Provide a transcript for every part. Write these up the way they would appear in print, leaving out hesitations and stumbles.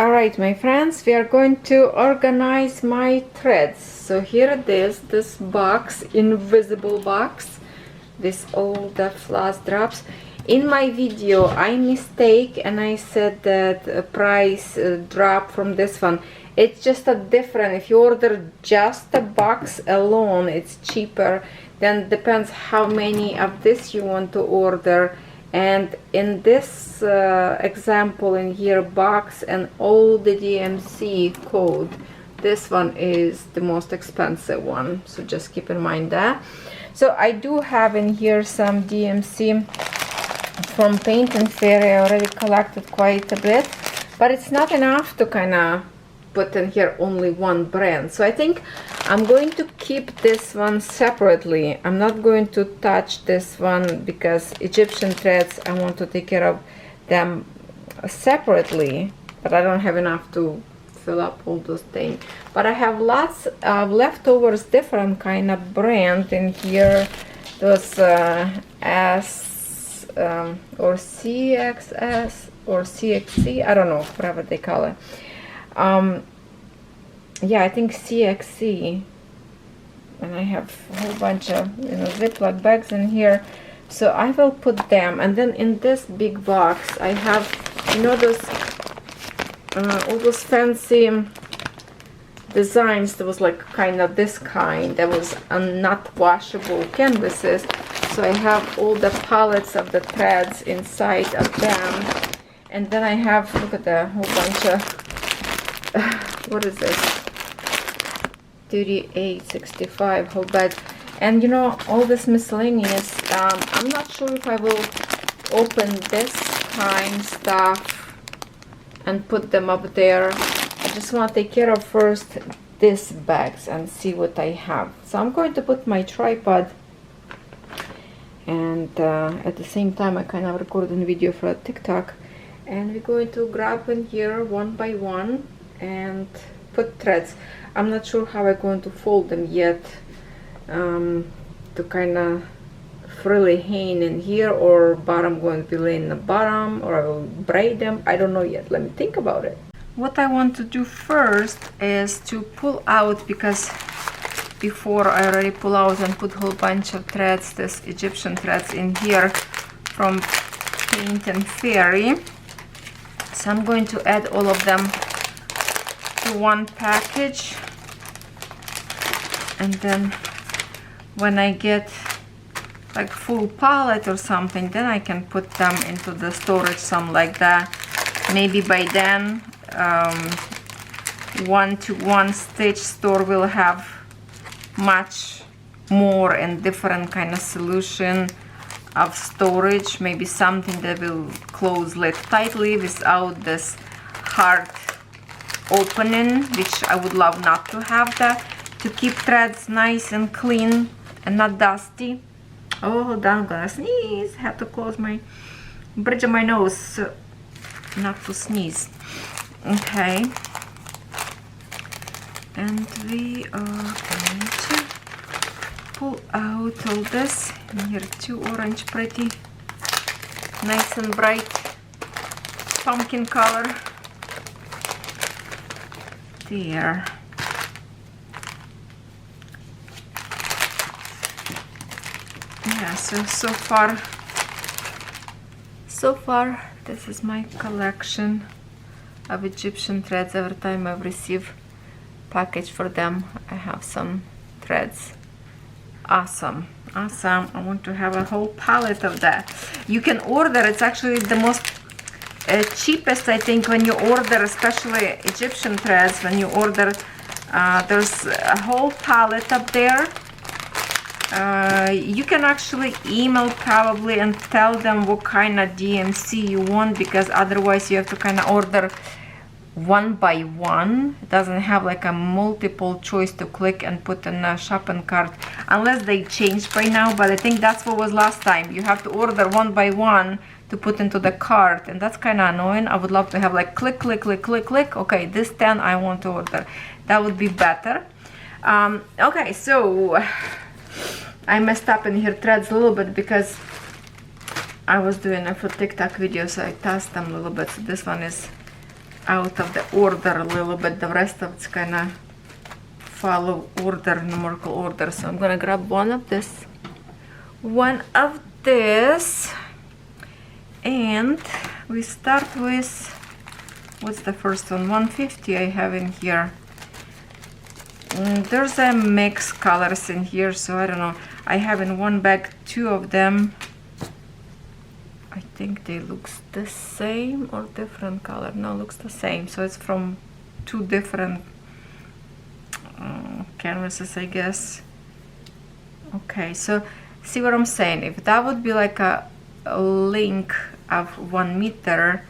Alright, my friends, we are going to organize my threads. So here it is, this box, invisible box with all the floss drops. In my video I mistake and I said that a price drop from this one. It's just a different, if you order just a box alone it's cheaper. Then depends how many of this you want to order. And in this example in here, box and all the DMC code, this one is the most expensive one, so just keep in mind that. So I do have in here some DMC from Paint and Fairy. I already collected quite a bit, but it's not enough to kind of put in here only one brand. So I think I'm going to keep this one separately. I'm not going to touch this one because Egyptian threads, I want to take care of them separately, but I don't have enough to fill up all those things. But I have lots of leftovers, different kind of brand in here. Those S or CXS or CXC, I don't know, whatever they call it. Yeah, I think CXC, and I have a whole bunch of Ziploc bags in here, so I will put them. And then in this big box I have those all those fancy designs. There was like kind of this kind that was not washable canvases, so I have all the palettes of the threads inside of them. And then I have, look at the whole bunch of what is this, 3865 whole bed, and all this miscellaneous. I'm not sure if I will open this kind stuff and put them up there. I just want to take care of first these bags and see what I have. So I'm going to put my tripod, and at the same time I kind of recorded a video for a TikTok, and we're going to grab in here one by one and put threads. I'm not sure how I'm going to fold them yet, to kind of freely hang in here, or bottom going to be laying in the bottom, or I will braid them. I don't know yet. Let me think about it. What I want to do first is to pull out, because before I already pull out and put a whole bunch of threads, this Egyptian threads in here from Paint and Fairy. So I'm going to add all of them to one package, and then when I get like full palette or something, then I can put them into the storage, something like that. Maybe by then 121stitch store will have much more and different kind of solution of storage, maybe something that will close lid tightly without this hard opening, which I would love not to have that, to keep threads nice and clean and not dusty. Oh, hold on, I'm gonna sneeze. Have to close my bridge of my nose so not to sneeze. Okay, and we are going to pull out all this. And here two orange, pretty nice and bright pumpkin color. There. Yeah, so far this is my collection of Egyptian threads. Every time I receive package for them, I have some threads. Awesome. I want to have a whole palette of that. You can order, it's actually the most cheapest, I think, when you order, especially Egyptian threads. When you order, there's a whole palette up there. You can actually email probably and tell them what kind of DMC you want, because otherwise you have to kind of order one by one. It doesn't have like a multiple choice to click and put in a shopping cart, unless they changed by now. But I think that's what was last time. You have to order one by one to put into the cart, and that's kind of annoying. I would love to have like click, click, click, click, click. Okay, this 10 I want to order. That would be better. Okay, so I messed up in here threads a little bit because I was doing it for TikTok videos, so I tossed them a little bit. So this one is out of the order a little bit. The rest of it's kind of follow order, numerical order. So I'm gonna grab one of this, and we start with, what's the first one? 150 I have in here. There's a mix colors in here, so I don't know. I have in one bag 2 of them. I think they looks the same or different color. No, looks the same. So it's from 2 different canvases, I guess. Okay, so see what I'm saying? If that would be like a link of 1 meter,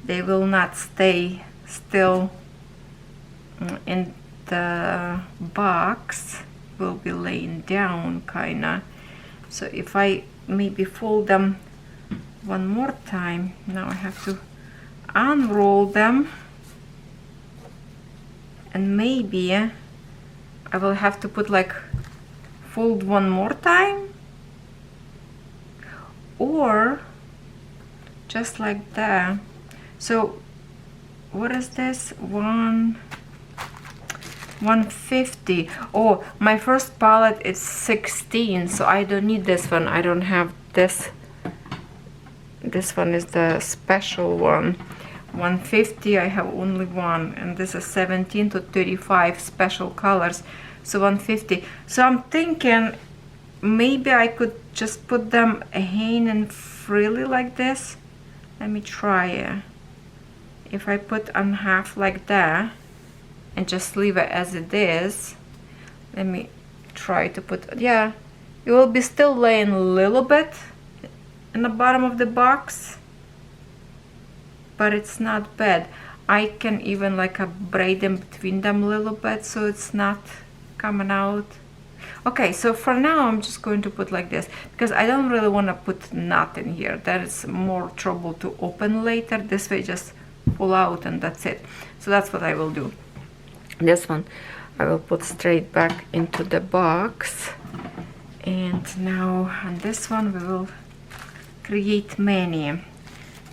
they will not stay still in the box, will be laying down kinda. So if I maybe fold them one more time, now I have to unroll them, and maybe I will have to put like fold one more time, or just like that. So what is this? 150. Oh, my first palette is 16, so I don't need this one. I don't have this. This one is the special one. 150, I have only one, and this is 17 to 35 special colors, so 150. So I'm thinking maybe I could just put them hanging freely like this. Let me try it. If I put on half like that and just leave it as it is, let me try to put, yeah, it will be still laying a little bit in the bottom of the box, but it's not bad. I can even like braid them between them a little bit so it's not coming out. Okay, so for now I'm just going to put like this, because I don't really want to put knot in here. That is more trouble to open later. This way just pull out and that's it. So that's what I will do. This one I will put straight back into the box, and now on this one we will create many.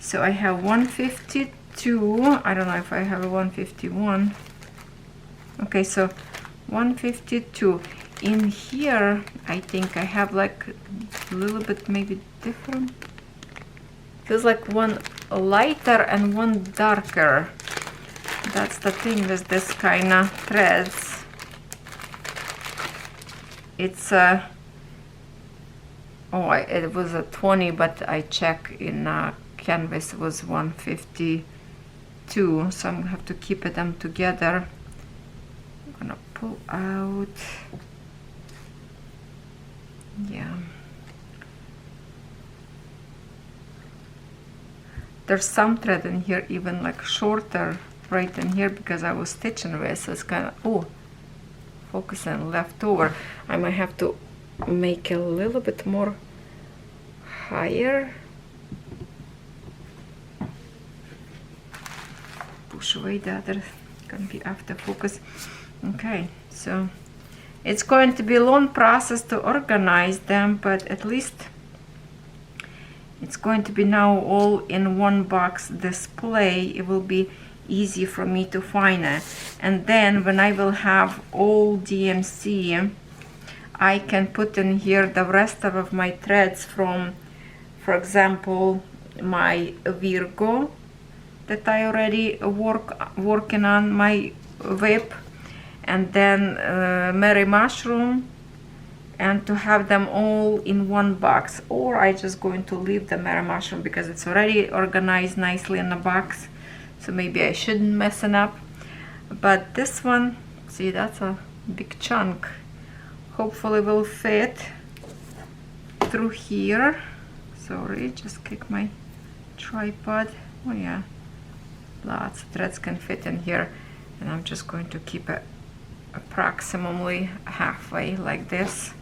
So I have 152. I don't know if I have a 151. Okay, so 152. In here I think I have like a little bit maybe different. Feels like one lighter and one darker. That's the thing with this kind of threads. It's a it was a 20, but I check in canvas was 152, so I'm gonna have to keep them together. I'm gonna pull out, yeah. There's some thread in here even like shorter right in here because I was stitching with, so it's kind of, oh, focusing left over. I might have to make a little bit more higher. Push away the other, can be after focus. Okay, so it's going to be a long process to organize them, but at least it's going to be now all in one box display. It will be easy for me to find it, and then when I will have all DMC, I can put in here the rest of my threads from, for example, my Virgo that I already working on my whip, and then Merry Mushroom, and to have them all in one box. Or I just going to leave the Merry Mushroom because it's already organized nicely in the box, so maybe I shouldn't mess it up. But this one, see, that's a big chunk. Hopefully will fit through here. Sorry, just kick my tripod. Oh yeah, lots of threads can fit in here, and I'm just going to keep it approximately halfway like this,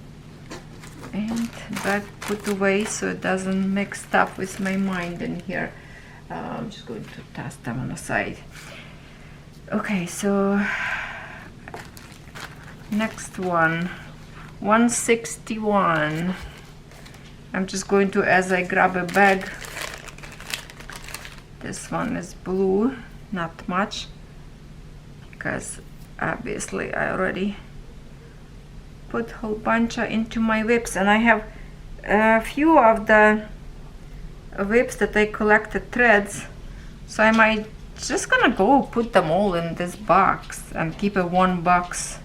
and back put away so it doesn't mix up with my mind in here. I'm just going to toss them on the side. Okay, so next one, 161. I'm just going to, as I grab a bag, this one is blue, not much, because obviously I already put whole bunch into my whips, and I have a few of the whips that I collected threads, so I might just gonna go put them all in this box and keep a one box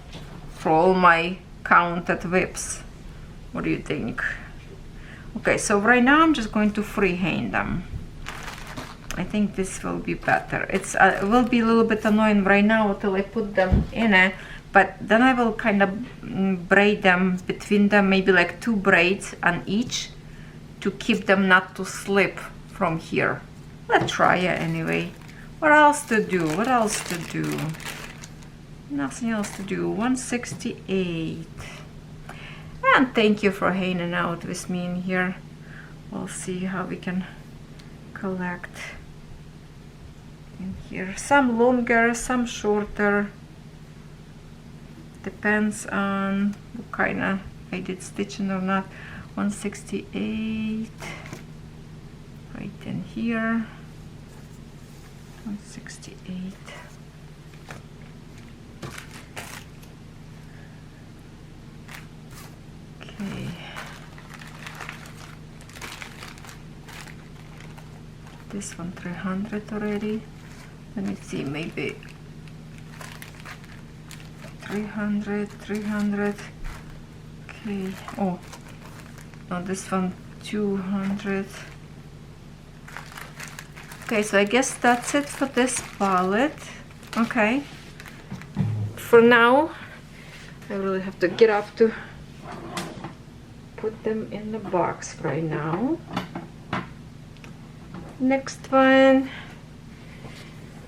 for all my counted whips. What do you think? Okay, so right now I'm just going to freehand them. I think this will be better. It will be a little bit annoying right now until I put them in it, but then I will kind of braid them between them, maybe like 2 braids on each, to keep them not to slip from here. Let's try it anyway. What else to do? What else to do? Nothing else to do. 168. And thank you for hanging out with me in here. We'll see how we can collect in here. Some longer, some shorter. Depends on what kind of I did stitching or not. 168 right in here. 168. Okay. This one 300 already. Let me see, maybe 300, 300. Okay. Oh, no, this one 200. Okay, so I guess that's it for this palette. Okay. For now, I really have to get up to put them in the box right now. Next one,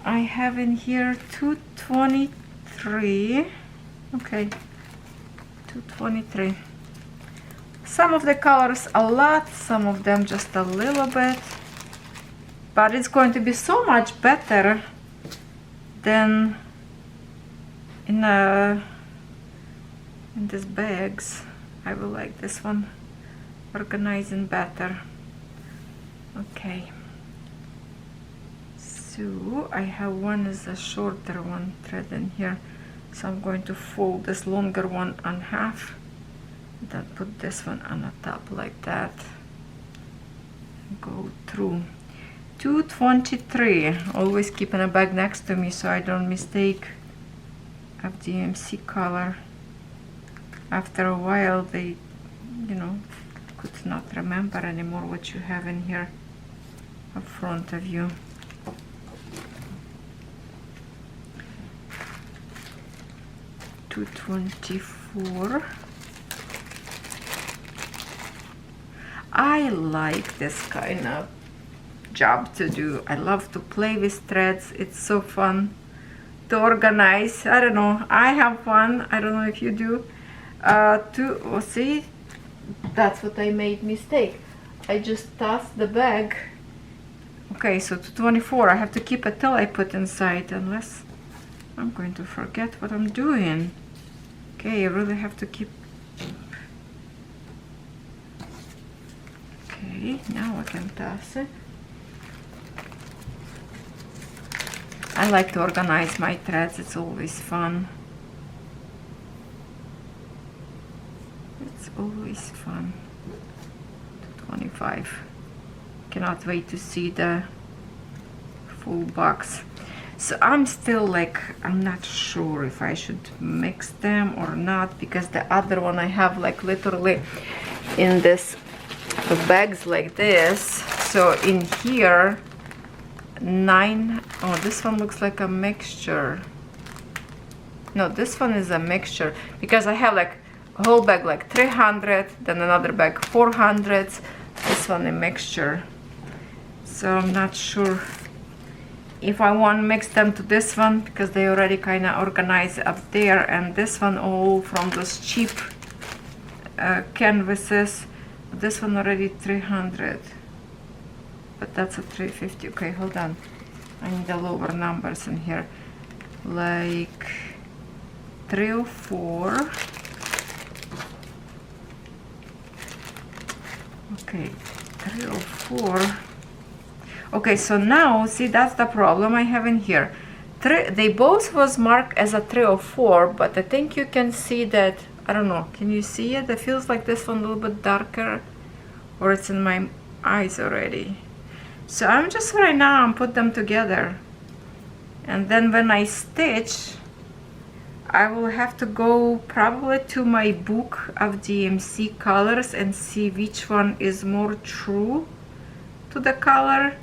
I have in here 223. Okay, 223. Some of the colors a lot, some of them just a little bit, but it's going to be so much better than in these bags. I will like this one, organizing better. Okay, so I have one is a shorter one thread in here, so I'm going to fold this longer one on half, then put this one on the top like that, go through. 223. Always keeping a bag next to me so I don't mistake FDMC color. After a while they, you know, could not remember anymore what you have in here in front of you. $224. I like this kind of job to do. I love to play with threads. It's so fun to organize. I don't know, I have fun. I don't know if you do. See, that's what I made mistake. I just tossed the bag. Okay, so 224. I have to keep it till I put inside, unless I'm going to forget what I'm doing. Okay, I really have to keep. Okay, now I can toss it. I like to organize my threads. It's always fun. It's always fun. 225. Cannot wait to see the full box. So I'm still like, I'm not sure if I should mix them or not, because the other one I have like literally in this bags like this. So in here 9. Oh, this one looks like a mixture. No, this one is a mixture, because I have like a whole bag like 300, then another bag 400, this one a mixture. So I'm not sure if I want to mix them to this one, because they already kind of organized up there, and this one all from those cheap canvases. This one already 300, but that's a 350. Okay, hold on, I need the lower numbers in here, like 304. Okay, 304. Okay, so now see, that's the problem I have in here. They both was marked as a 3 or 4, but I think you can see that, I don't know, can you see it? It feels like this one a little bit darker, or it's in my eyes already. So I'm just right now, I'm put them together, and then when I stitch, I will have to go probably to my book of DMC colors and see which one is more true to the color,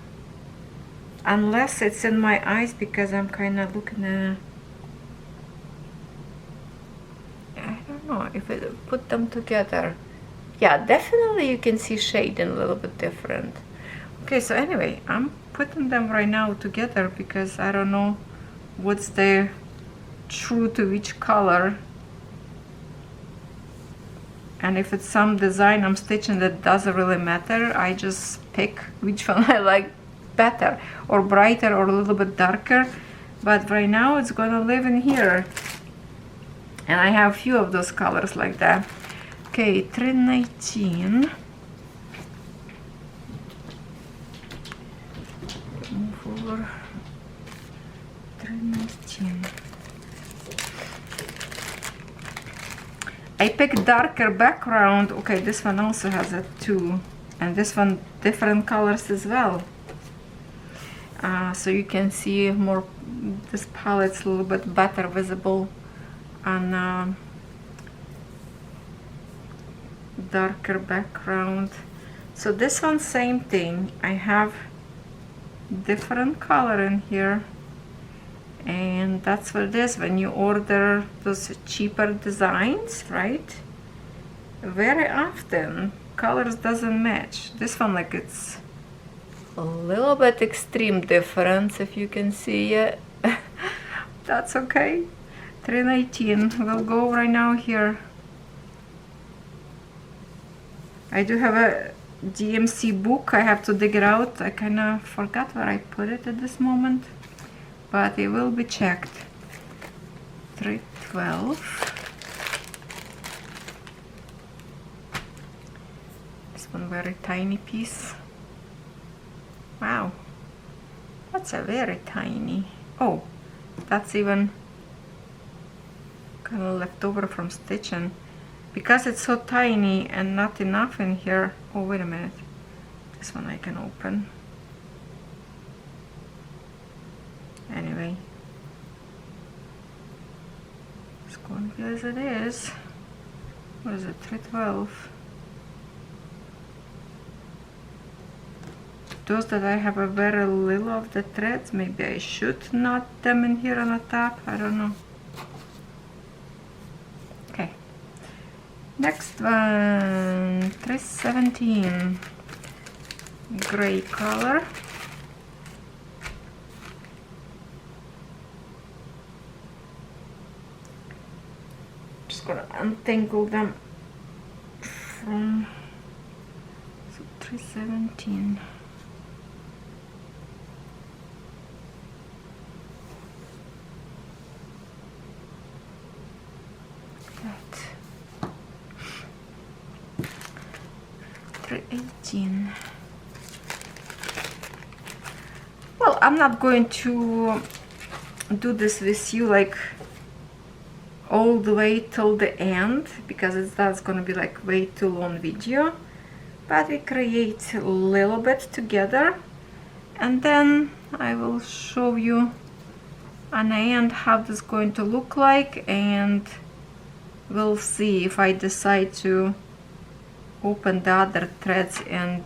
unless it's in my eyes, because I'm kind of looking at, I don't know if I put them together. Yeah, definitely you can see shading a little bit different. Okay, so anyway, I'm putting them right now together because I don't know what's the true to which color, and if it's some design I'm stitching that doesn't really matter, I just pick which one I like better, or brighter or a little bit darker. But right now it's gonna live in here, and I have a few of those colors like that. Okay, 319. Move over. 319. I picked darker background. Okay, this one also has a 2, and this one different colors as well. So you can see more, this palette's a little bit better visible on darker background. So this one, same thing. I have different color in here, and that's what it is when you order those cheaper designs, right? Very often colors doesn't match. This one, like, it's a little bit extreme difference, if you can see it. That's okay. 319 we'll go right now here. I do have a DMC book. I have to dig it out. I kind of forgot where I put it at this moment, but it will be checked. 312. This one very tiny piece. Wow, that's a very tiny. Oh, that's even kind of left over from stitching. Because it's so tiny and not enough in here. Oh, wait a minute. This one I can open. Anyway, it's going to be as it is. What is it? 312. Those that I have a very little of the threads, maybe I should knot them in here on the top. I don't know. Okay. Next one, 317, gray color. Just gonna untangle them from, so 317. That. 318. Well, I'm not going to do this with you like all the way till the end, because that's going to be like way too long video, but we create a little bit together, and then I will show you on the end how this is going to look like, and we'll see if I decide to open the other threads and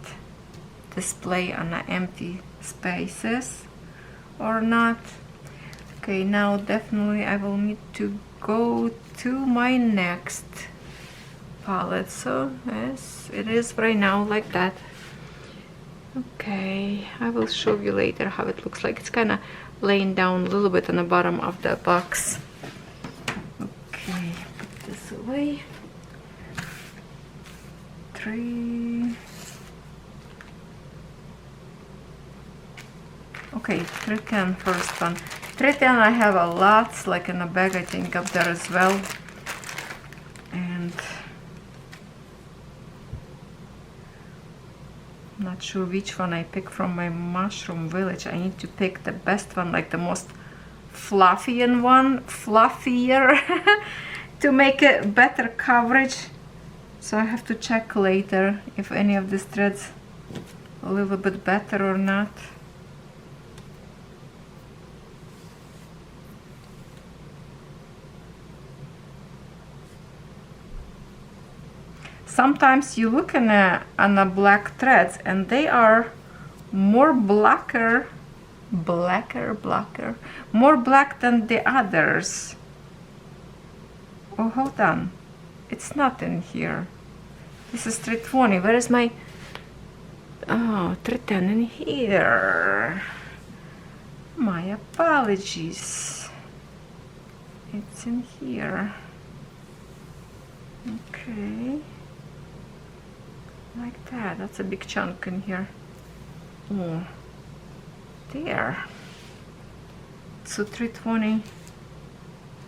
display on the empty spaces or not. Okay, now definitely I will need to go to my next palette. So yes, it is right now like that. Okay, I will show you later how it looks like. It's kind of laying down a little bit on the bottom of the box. Okay, put this away. 3. Okay, 310 first one. 310 I have a lot, like in a bag I think up there as well. And Not sure which one I pick from my mushroom village. I need to pick the best one, like the most fluffier one, fluffier, to make a better coverage. So I have to check later if any of these threads a little bit better or not. Sometimes you look on a black threads and they are more blacker, more black than the others. Oh, hold on, it's not in here. This is 320. Where is my, oh, 310 in here. My apologies. It's in here. Okay. Like that. That's a big chunk in here. Oh, there. So 320.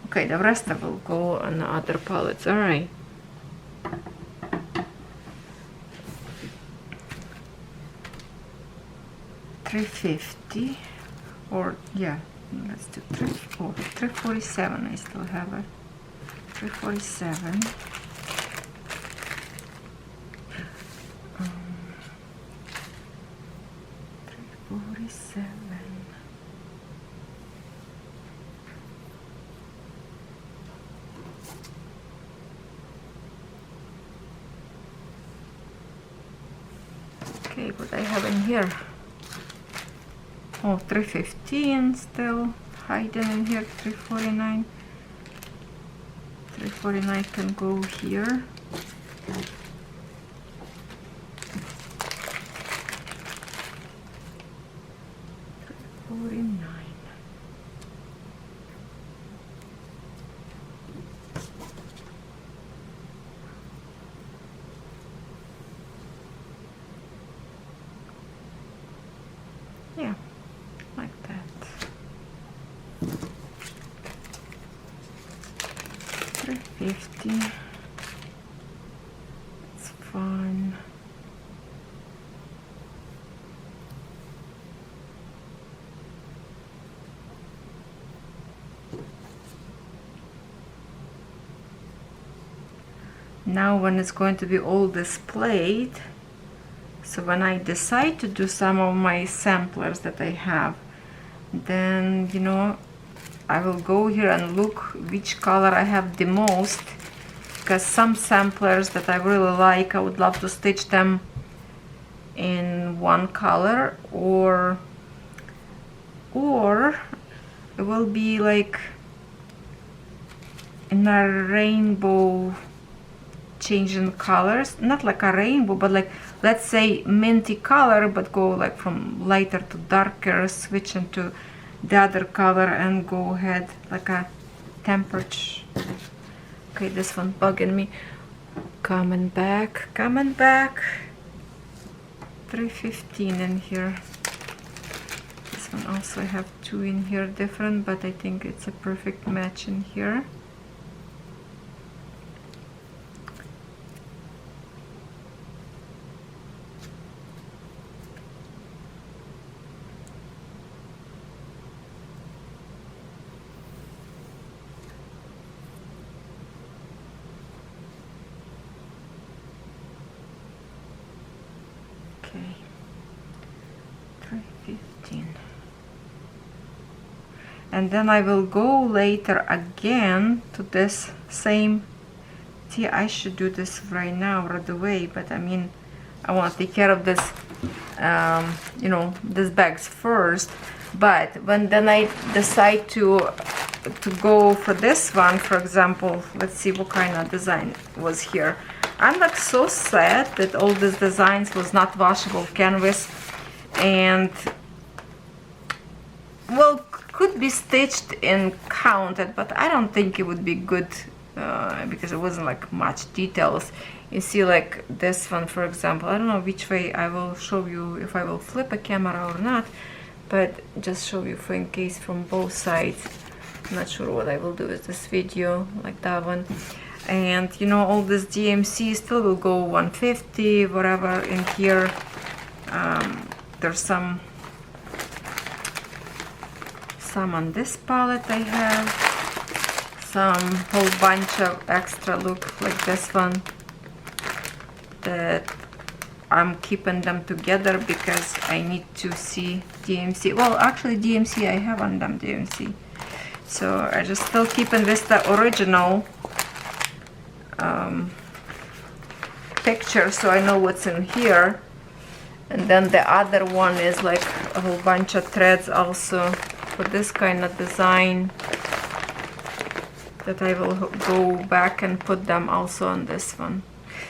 Okay, the rest of it will go on the other pallets. All right. $350, or yeah, let's do 347. I still have it. 347. 347. Okay, what I have in here? Oh, 315 still hiding in here. 349. 349 can go here. 349. Yeah, like that. 350. It's fun. Now when it's going to be all displayed, so when I decide to do some of my samplers that I have, then, you know, I will go here and look which color I have the most, because some samplers that I really like, I would love to stitch them in one color, or it will be like in a rainbow, changing colors, not like a rainbow, but like, let's say minty color, but go like from lighter to darker, switch into the other color and go ahead like a temperature. Okay, this one bugging me. Coming back. 315 in here. This one also I have two in here different, but I think it's a perfect match in here. Okay, 315. And then I will go later again to this same. See, I should do this right now, right away, but I mean, I want to take care of this, you know, these bags first. But when then I decide to go for this one, for example, let's see what kind of design was here. I'm like so sad that all these designs was not washable canvas, and well, could be stitched and counted, but I don't think it would be good because it wasn't like much details. You see, like this one, for example, I don't know which way I will show you, if I will flip a camera or not, but just show you for in case from both sides. I'm not sure what I will do with this video, like that one. And you know, all this DMC still will go 150, whatever in here. There's some on this palette I have, some whole bunch of extra look like this one that I'm keeping them together because I need to see DMC. Well, actually DMC I have on them DMC, so I just still keeping this the original picture so I know what's in here. And then the other one is like a whole bunch of threads also for this kind of design that I will go back and put them also on this one.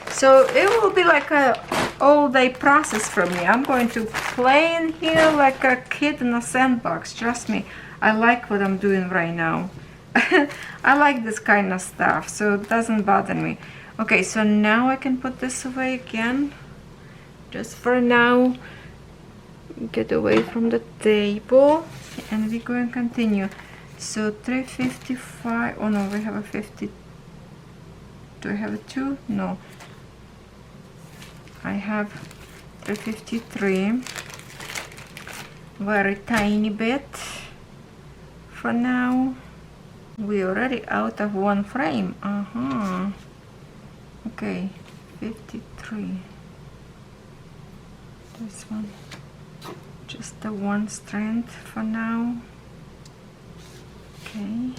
So it will be like a all-day process for me. I'm going to play in here like a kid in a sandbox. Trust me, I like what I'm doing right now. I like this kind of stuff, so it doesn't bother me. Okay, so now I can put this away again. Just for now, get away from the table, and we're going to continue. So 355. Oh no, we have a 50. Do I have a 2? No. I have 353. Very tiny bit for now. We're already out of one frame. Okay, 53. This one, just the one strand for now. Okay.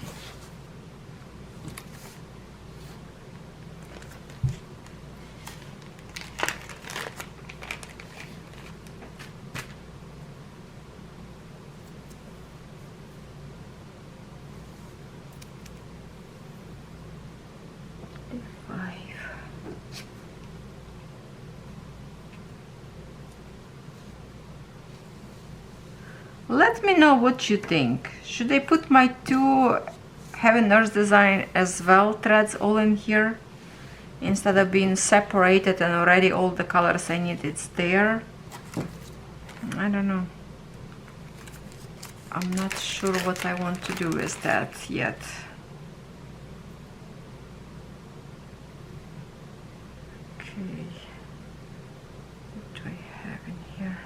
Let me know what you think. Should I put my 2 Heaven Earth design as well threads all in here instead of being separated and already all the colors I need it's there? I don't know. I'm not sure what I want to do with that yet. Okay. What do I have in here?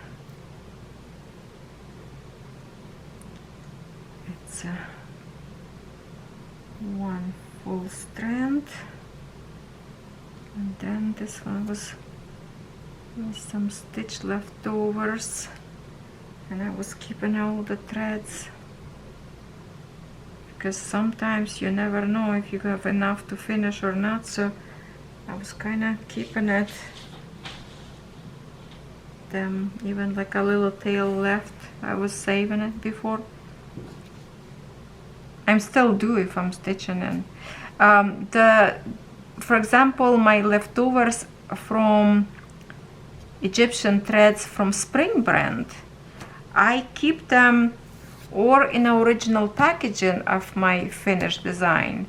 It's a 1 full strand, and then this one was with some stitch leftovers, and I was keeping all the threads because sometimes you never know if you have enough to finish or not, so I was kind of keeping it, them even like a little tail left. I was saving it before. I'm still do if I'm stitching in. For example, my leftovers from Egyptian threads from Spring brand, I keep them or in original packaging of my finished design,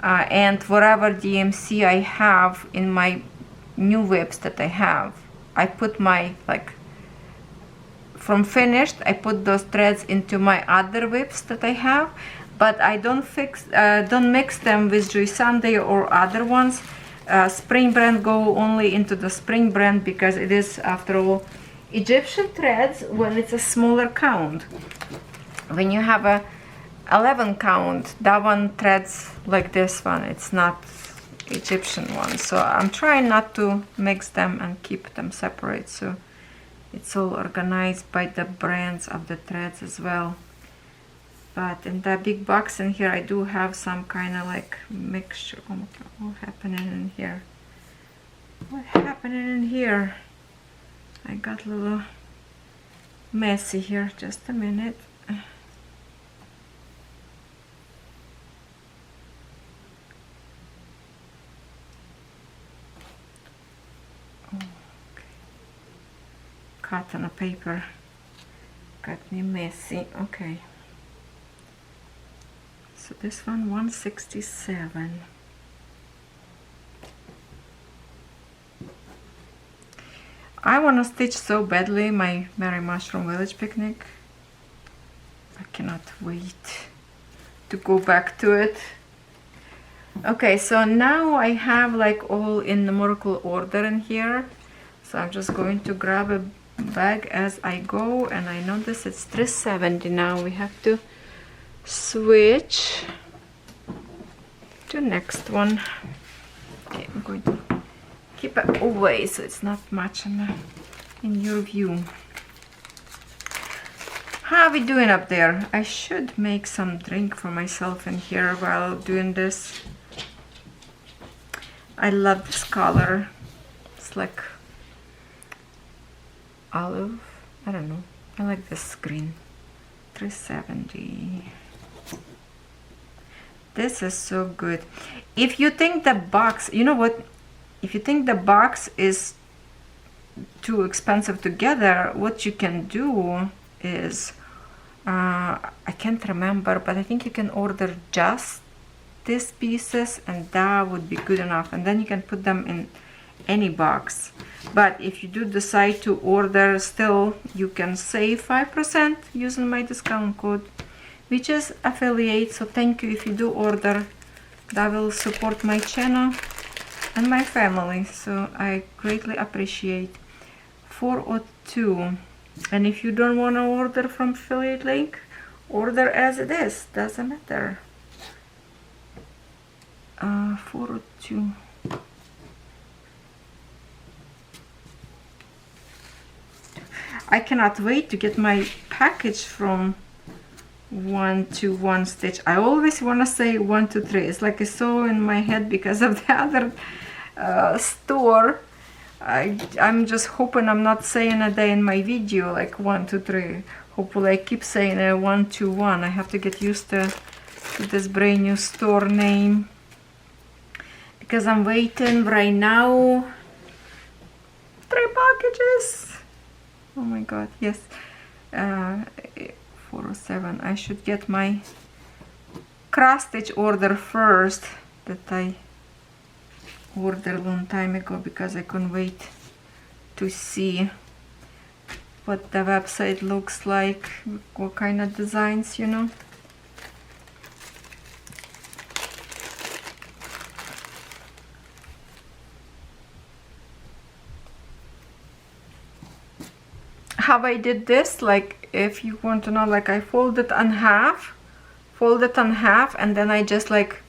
and whatever DMC I have in my new whips that I have, I put my like from finished, I put those threads into my other whips that I have. But I don't mix them with Joy Sunday or other ones. Spring brand go only into the Spring brand because it is, after all, Egyptian threads when it's a smaller count. When you have a 11 count, that one threads like this one. It's not Egyptian one. So I'm trying not to mix them and keep them separate. So it's all organized by the brands of the threads as well. But in that big box in here, I do have some kind of like mixture. Oh my God, what's happening in here? What's happening in here? I got a little messy here. Just a minute. Oh, okay. Cut on a paper. Got me messy. Okay. So this one, 167. I want to stitch so badly my Merry Mushroom Village Picnic. I cannot wait to go back to it. Okay, so now I have like all in numerical order in here. So I'm just going to grab a bag as I go, and I notice it's 370 now. We have to switch to next one. Okay, I'm going to keep it away so it's not much in your view. How are we doing up there? I should make some drink for myself in here while doing this. I love this color. It's like olive. I don't know. I like this green. 370. This is so good. If you think the box, you know what? If you think the box is too expensive together, what you can do is, I can't remember, but I think you can order just these pieces and that would be good enough, and then you can put them in any box. But if you do decide to order, still you can save 5% using my discount code, which is affiliate. So thank you if you do order. That will support my channel and my family, so I greatly appreciate. 402. And if you don't want to order from affiliate link, order as it is, doesn't matter. 402. I cannot wait to get my package from 121stitch. I always want to say 123. It's like it's so in my head because of the other store. I'm just hoping I'm not saying a day in my video like 123. Hopefully I keep saying 121. I have to get used to this brand new store name because I'm waiting right now. 3 packages. Oh my god, yes. 407. I should get my cross-stitch order first that I ordered a long time ago because I couldn't wait to see what the website looks like, what kind of designs, you know. How I did this, like if you want to know, like I fold it in half, and then I just like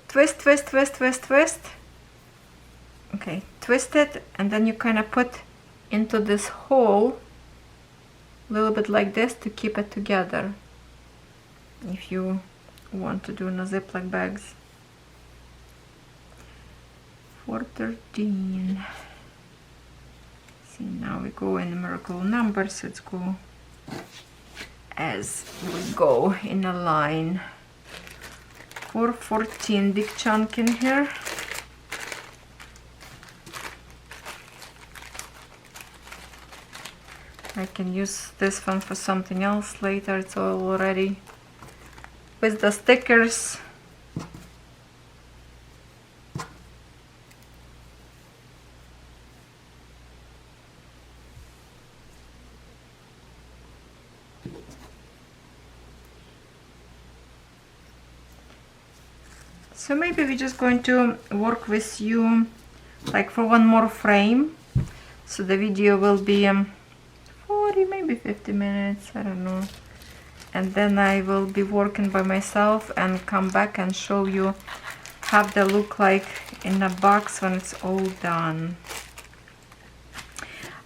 twist. Okay, twist it, and then you kind of put into this hole a little bit like this to keep it together. If you want to do in a Ziploc bags. 413. See, now we go in numerical numbers. Let's go as we go in a line. 414, big chunk in here. I can use this one for something else later. It's all ready with the stickers. So maybe we're just going to work with you like for one more frame. So the video will be 40, maybe 50 minutes, I don't know. And then I will be working by myself and come back and show you how they look like in a box when it's all done.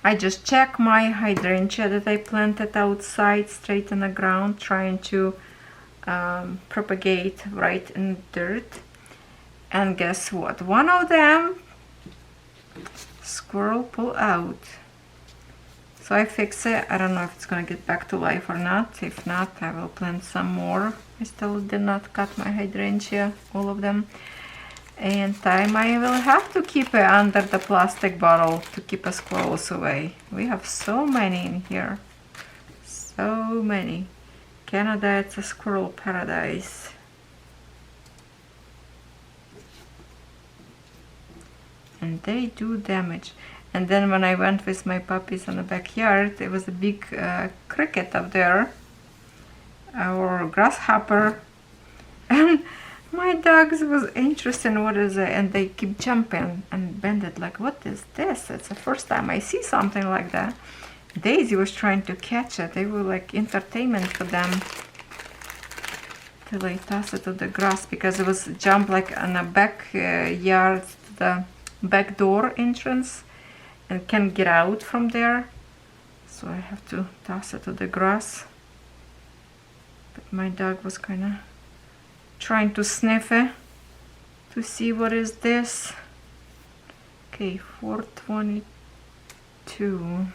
I just check my hydrangea that I planted outside straight in the ground, trying to propagate right in dirt. And guess what? One of them, squirrel pull out. So I fix it. I don't know if it's gonna get back to life or not. If not, I will plant some more. I still did not cut my hydrangea, all of them. And time I will have to keep it under the plastic bottle to keep the squirrels away. We have so many in here. So many. Canada, it's a squirrel paradise. And they do damage. And then when I went with my puppies in the backyard, there was a big cricket up there, or grasshopper, and my my dogs was interested in what is it, and they keep jumping and bended like, what is this? It's the first time I see something like that. Daisy was trying to catch it. They were like entertainment for them. Till I toss it to the grass, because it was jump like on a backyard, the back door entrance, and can't get out from there. So I have to toss it to the grass. But my dog was kind of trying to sniff it to see what is this. Okay, 422.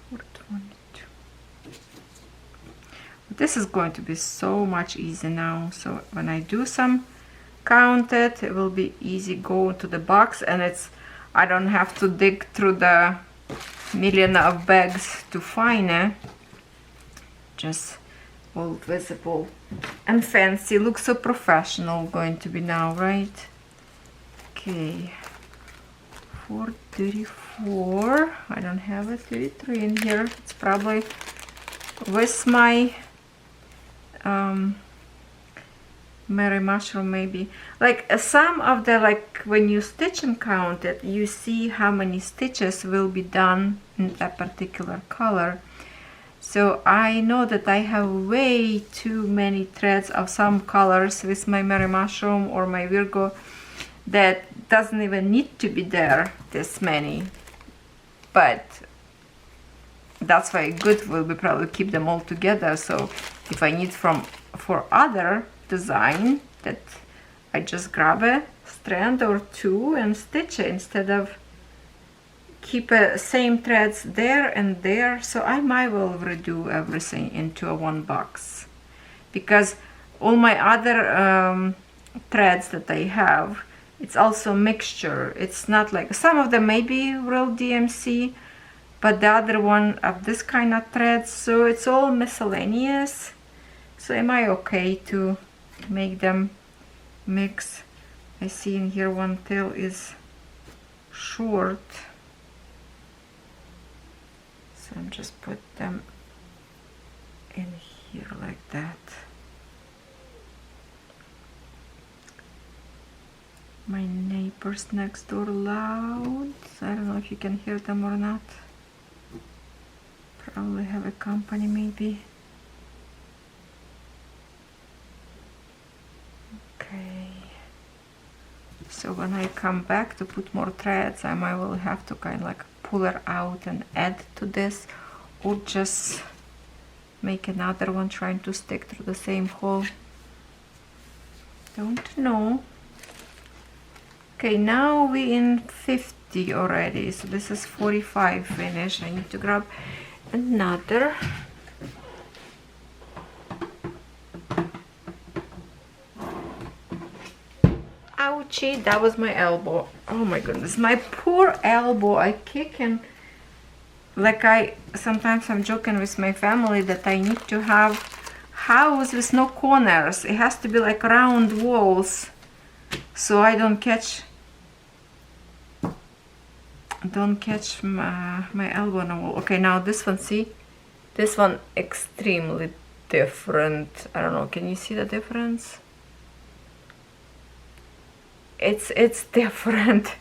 422. This is going to be so much easier now. So when I do some counted, it will be easy go to the box, and I don't have to dig through the million of bags to find it. Just all visible and fancy. Looks so professional going to be now, right? Okay, 434. I don't have a 33 in here. It's probably with my Mary mushroom, maybe. Like some of the, like when you stitch and count it, you see how many stitches will be done in that particular color. So I know that I have way too many threads of some colors with my Mary mushroom or my Virgo that doesn't even need to be there, this many. But that's why good will be probably keep them all together. So if I need for other design, that I just grab a strand or two and stitch it instead of keep same threads there and there. So I might well redo everything into a one box, because all my other threads that I have, it's also mixture. It's not like some of them may be real DMC, but the other one of this kind of threads, so it's all miscellaneous. So am I okay to make them mix? I see in here one tail is short, so I'm just put them in here like that. My neighbors next door loud. I don't know if you can hear them or not. Probably have a company maybe. Okay. So when I come back to put more threads, I might will have to kind of like pull her out and add to this, or just make another one trying to stick through the same hole. Don't know. Okay, now we in 50 already, so this is 45 finish. I need to grab another. Ouchie, that was my elbow. Oh my goodness, my poor elbow. I kick, and like sometimes I'm joking with my family that I need to have house with no corners. It has to be like round walls, so I don't catch my elbow on the wall. Okay, now this one, see, this one extremely different. I don't know, can you see the difference? It's different,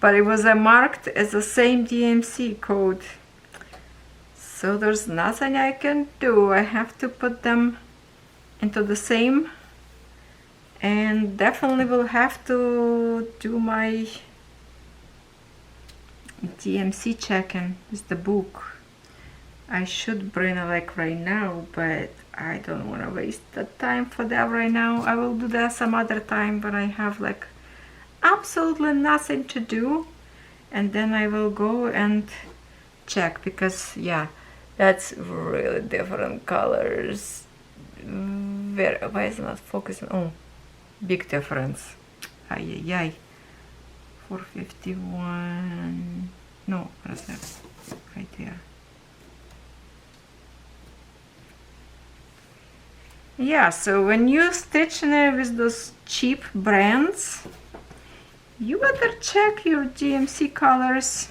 but it was marked as the same DMC code, so there's nothing I can do. I have to put them into the same, and definitely will have to do my DMC checking with the book. I should bring it like right now, but I don't want to waste the time for that right now. I will do that some other time when I have like absolutely nothing to do, and then I will go and check, because yeah, that's really different colors. Why is it not focusing? Oh, big difference. Ay, ay, ay. 451. No, what is that? Right there. Yeah, so when you stitch with those cheap brands, you better check your DMC colors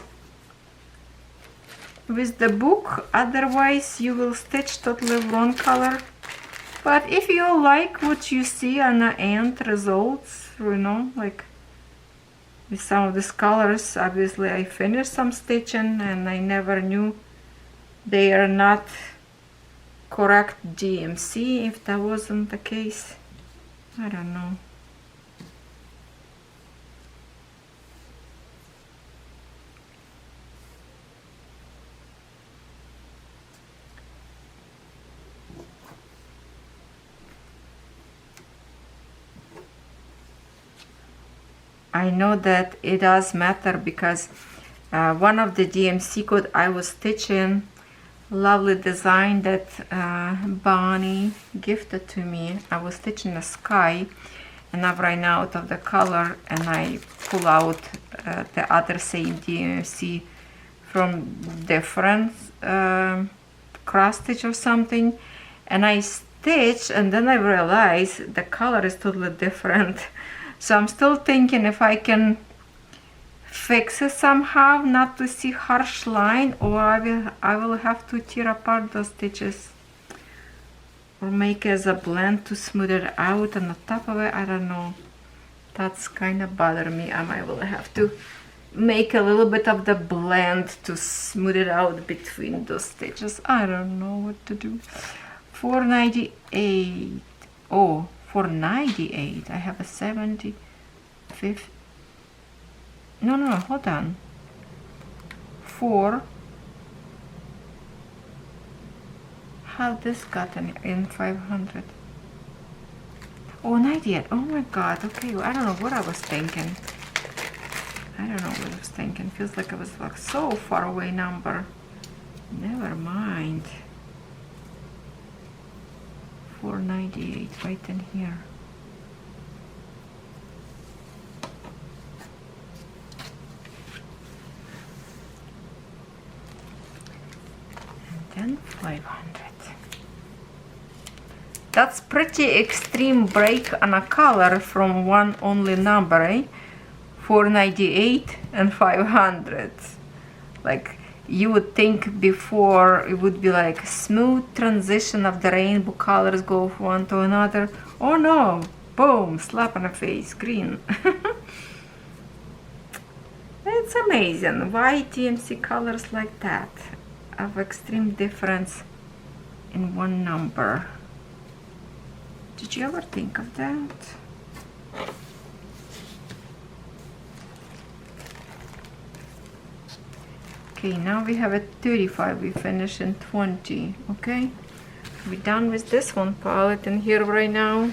with the book, otherwise you will stitch totally wrong color But if you like what you see on the end results, you know, like with some of these colors, obviously I finished some stitching and I never knew they are not correct DMC. If that wasn't the case, I don't know. I know that it does matter because one of the DMC code I was stitching, lovely design that Bonnie gifted to me. I was stitching a sky and I've run out of the color and I pull out the other same DMC from different cross stitch or something, and I stitch and then I realize the color is totally different. So I'm still thinking if I can fix it somehow, not to see harsh line, or I will have to tear apart those stitches or make as a blend to smooth it out on the top of it. I don't know. That's kind of bother me. I might will have to make a little bit of the blend to smooth it out between those stitches. I don't know what to do. 498. Oh, 498. I have a 75. No, hold on. 4. How this got in 500? Oh, 98. Oh my god. Okay, I don't know what I was thinking. Feels like it was like so far away number. Never mind. 498 right in here. And then 500. That's pretty extreme break on a color from one only number, eh? 498 and 500. Like you would think before it would be like smooth transition of the rainbow colors go from one to another. Oh no, boom, slap on the face, green. It's amazing why DMC colors like that have extreme difference in one number. Did you ever think of that? Okay, now we have a 35, we finish in 20, okay? We're done with this one palette in here right now.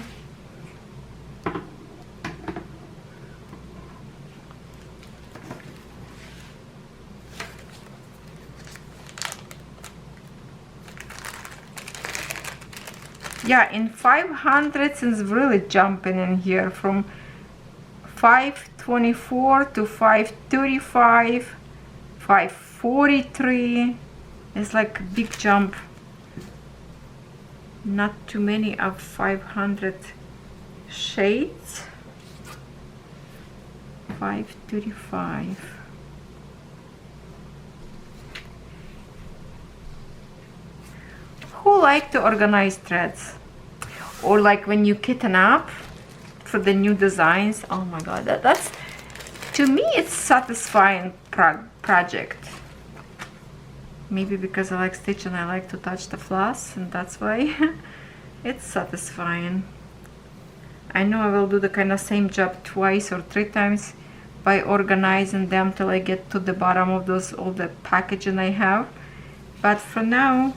Yeah, in 500 it's really jumping in here from 524 to 535, 543. It's like a big jump. Not too many of 500 shades. 535. Who like to organize threads? Or like when you kitten up for the new designs? Oh my god, that's to me it's satisfying project. Maybe because I like stitch and I like to touch the floss, and that's why it's satisfying. I know I will do the kind of same job twice or 3 times by organizing them till I get to the bottom of those all the packaging I have. But for now,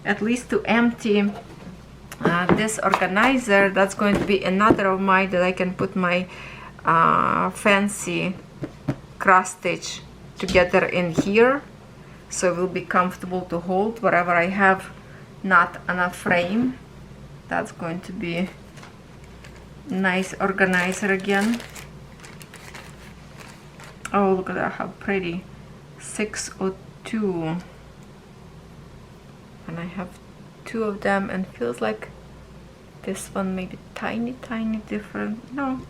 at least to empty this organizer, that's going to be another of mine that I can put my fancy cross stitch together in here, so it will be comfortable to hold wherever I have not on a frame. That's going to be nice organizer again. Oh, look at that, how pretty. 602. And I have 2 of them, and feels like this one maybe tiny different. No,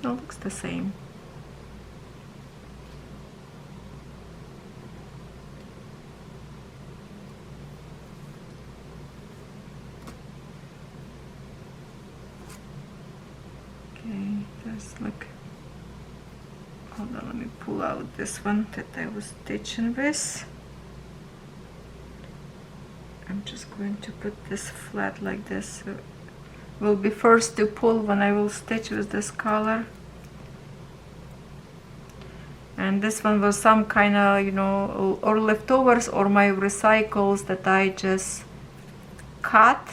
looks the same. there's like, hold on, let me pull out this one that I was stitching with. I'm just going to put this flat like this, so will be first to pull when I will stitch with this color. And this one was some kind of, you know, or leftovers or my recycles that I just cut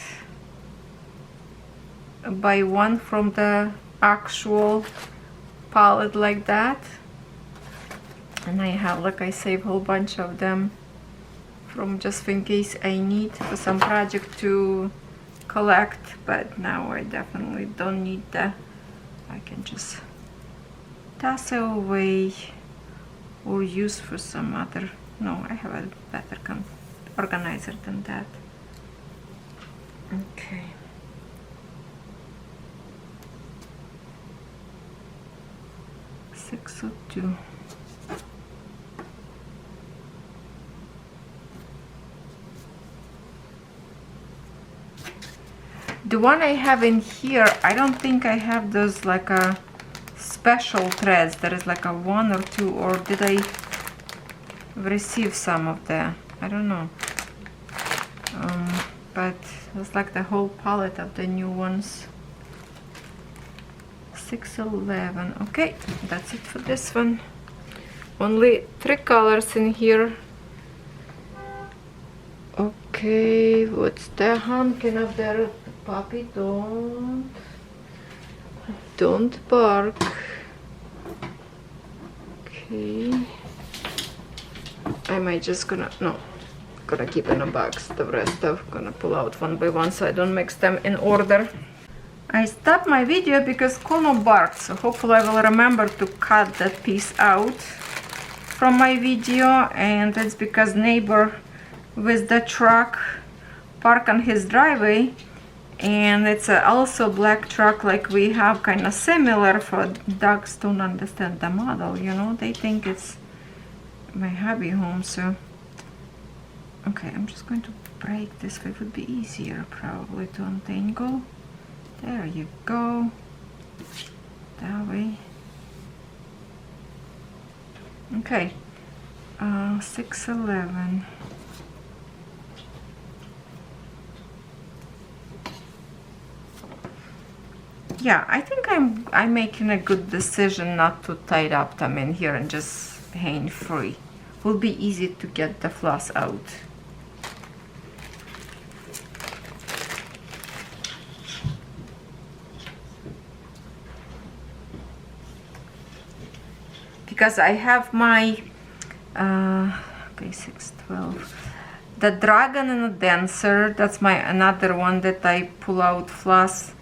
by one from the actual palette like that. And I have, like I say, a whole bunch of them from just in case I need for some project to collect, but now I definitely don't need that. I can just toss it away or use for some other. No, I have a better organizer than that. Okay. Six or two. The one I have in here, I don't think I have those like a special threads. There is like a one or two, or did I receive some of that? I don't know. But it's like the whole palette of the new ones. 611. Okay, that's it for this one. Only 3 colors in here. Okay, what's the honking of their puppy? Don't bark. Okay, I might just gonna keep in a box. The rest I'm gonna pull out one by one so I don't mix them in order. I stopped my video because Kono barked, so hopefully I will remember to cut that piece out from my video. And it's because neighbor with the truck parked on his driveway, and it's also black truck like we have, kind of similar. For dogs don't understand the model, you know, they think it's my hobby home. So okay, I'm just going to break this. It would be easier probably to untangle. There you go, that way. Okay, 611. Yeah, I think I'm making a good decision not to tie up them in here and just hang free. Will be easy to get the floss out. Because I have my okay, 612, the dragon and the dancer. That's my another one that I pull out floss.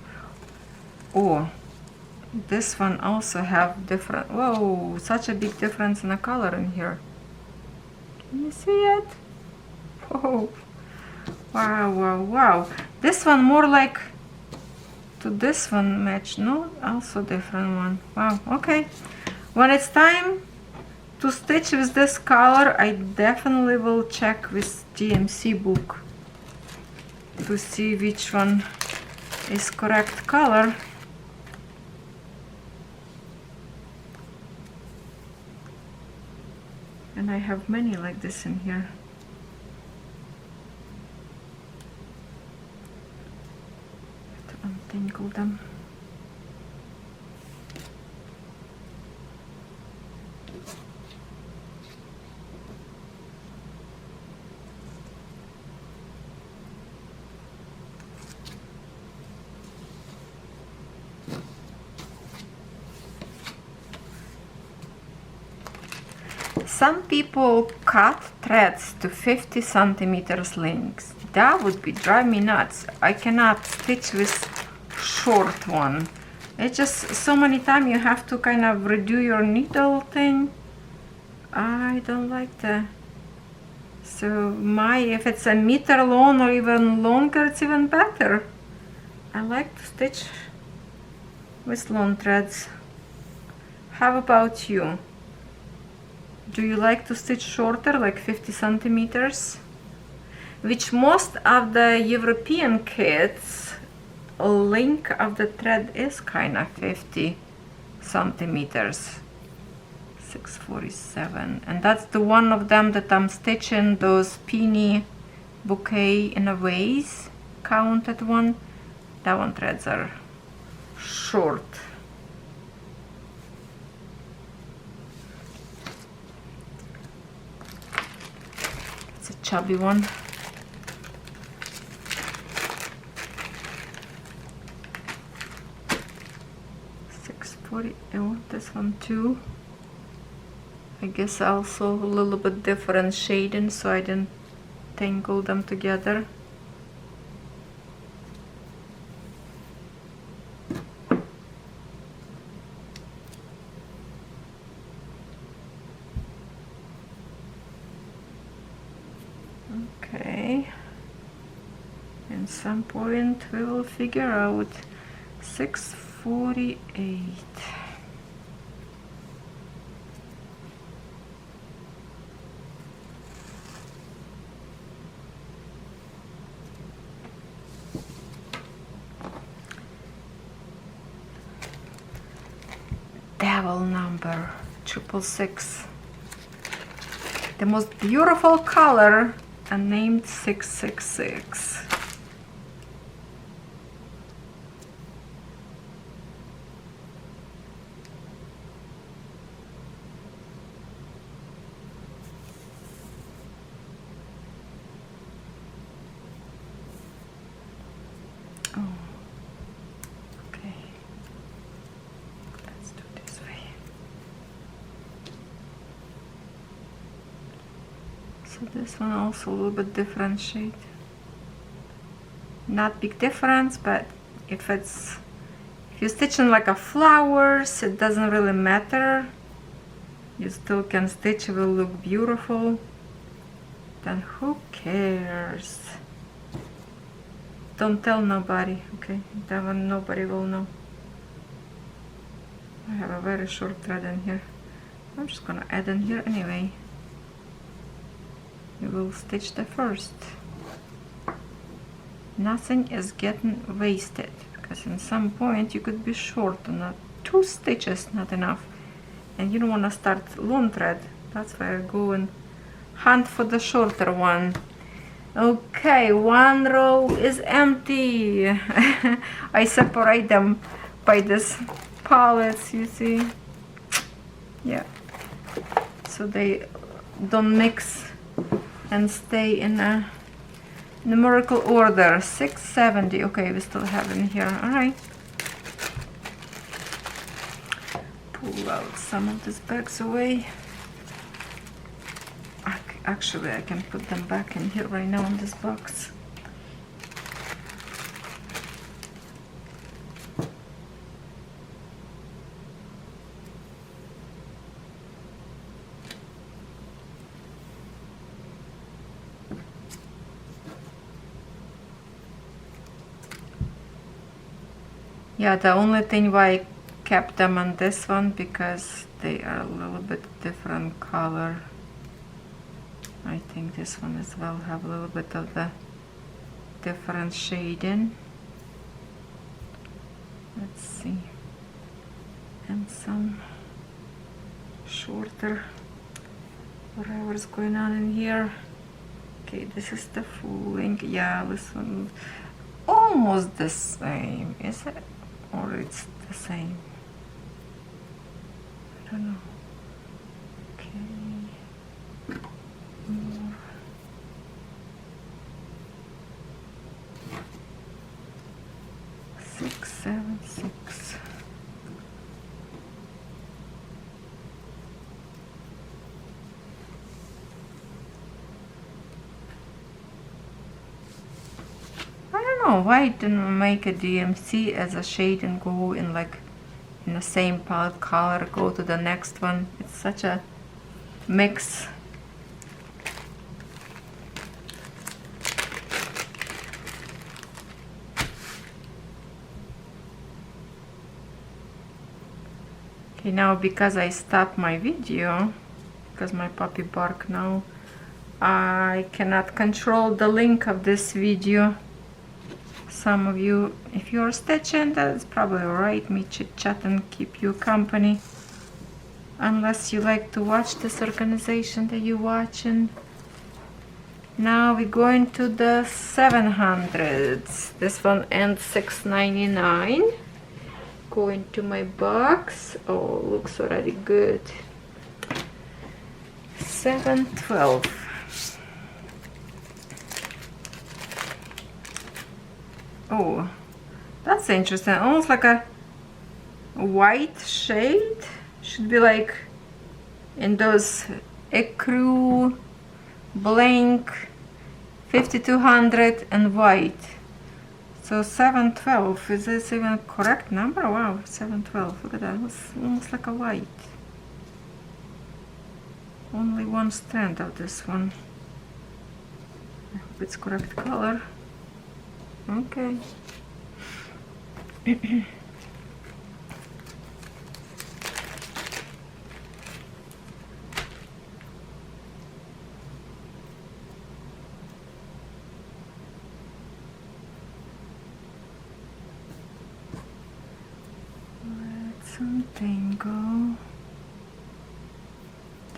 Oh, this one also have different. Whoa, such a big difference in the color in here. Can you see it? Whoa, wow, wow, wow. This one more like to this one match. No, also different one. Wow. Okay, when it's time to stitch with this color, I definitely will check with GMC book to see which one is correct color. And I have many like this in here. To untangle them. Some people cut threads to 50 centimeters lengths. That would be drive me nuts. I cannot stitch with short one. It's just so many times you have to kind of redo your needle thing. I don't like that. So if it's a meter long or even longer, it's even better. I like to stitch with long threads. How about you? Do you like to stitch shorter, like 50 centimeters? Which most of the European kits, length of the thread is kind of 50. centimeters. 647, and that's the one of them that I'm stitching those peony bouquet in a vase, counted one. That one threads are short. It's a chubby one. I want this one too. I guess also a little bit different shading, so I didn't tangle them together. Okay, at some point we will figure out. 648. Devil number 666. The most beautiful color and named 666. This one also a little bit different shade. Not big difference, but if you're stitching like a flowers, it doesn't really matter. You still can stitch, it will look beautiful. Then who cares? Don't tell nobody, okay? That one nobody will know. I have a very short thread in here. I'm just gonna add in here anyway. You will stitch the first. Nothing is getting wasted, because in some point you could be short on that. 2 stitches, not enough, and you don't want to start long thread. That's why I go and hunt for the shorter one. Okay, one row is empty. I separate them by this pallets, you see. Yeah, so they don't mix and stay in a numerical order. 670. Okay, we still have in here. All right. Pull out some of these bags away. Actually, I can put them back in here right now in this box. Yeah, the only thing why I kept them on this one, because they are a little bit different color. I think this one as well have a little bit of the different shading. Let's see. And some shorter, whatever's going on in here. Okay, this is the full length. Yeah, this one almost the same, is it? Or it's the same? I don't know. Okay. More. 676. Why I didn't make a DMC as a shade and go in like in the same palette color, go to the next one. It's such a mix. Okay, now because I stopped my video, because my puppy bark now, I cannot control the link of this video. some of you, if you're stitching, that's probably alright, me chit chat and keep you company, unless you like to watch this organization that you're watching. Now we're going to the 700s. This one ends $6.99. Going to my box. Oh, looks already good. 712. Oh, that's interesting. Almost like a white shade. Should be like in those ecru blank 5200 and white. So 712, is this even a correct number? Wow, 712, look at that, it's almost like a white. Only one strand of this one. I hope it's correct color. Okay. Let's untangle.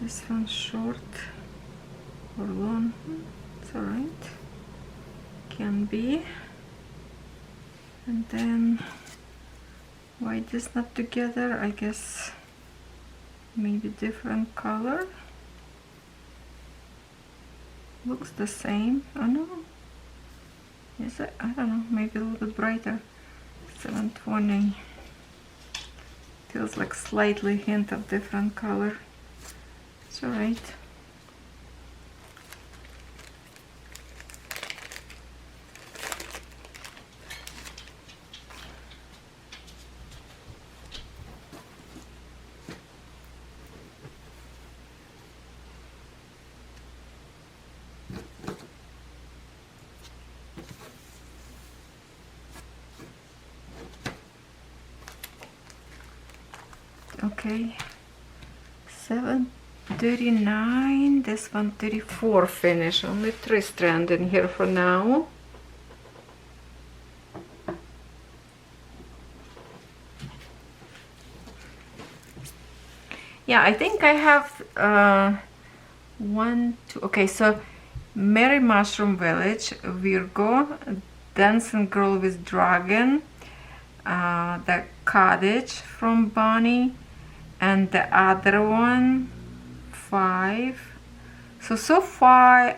This one's short or long, it's alright, can be. And then why this not together? I guess maybe different color. Looks the same. Oh no, is it? I don't know, maybe a little bit brighter. 720 feels like slightly hint of different color. It's alright. Okay, 739, this one 34 finish, only 3 strands in here for now. Yeah, I think I have 1, 2, okay, so Merry Mushroom Village, Virgo, Dancing Girl with Dragon, the Cottage from Bonnie, and the other one 5. So far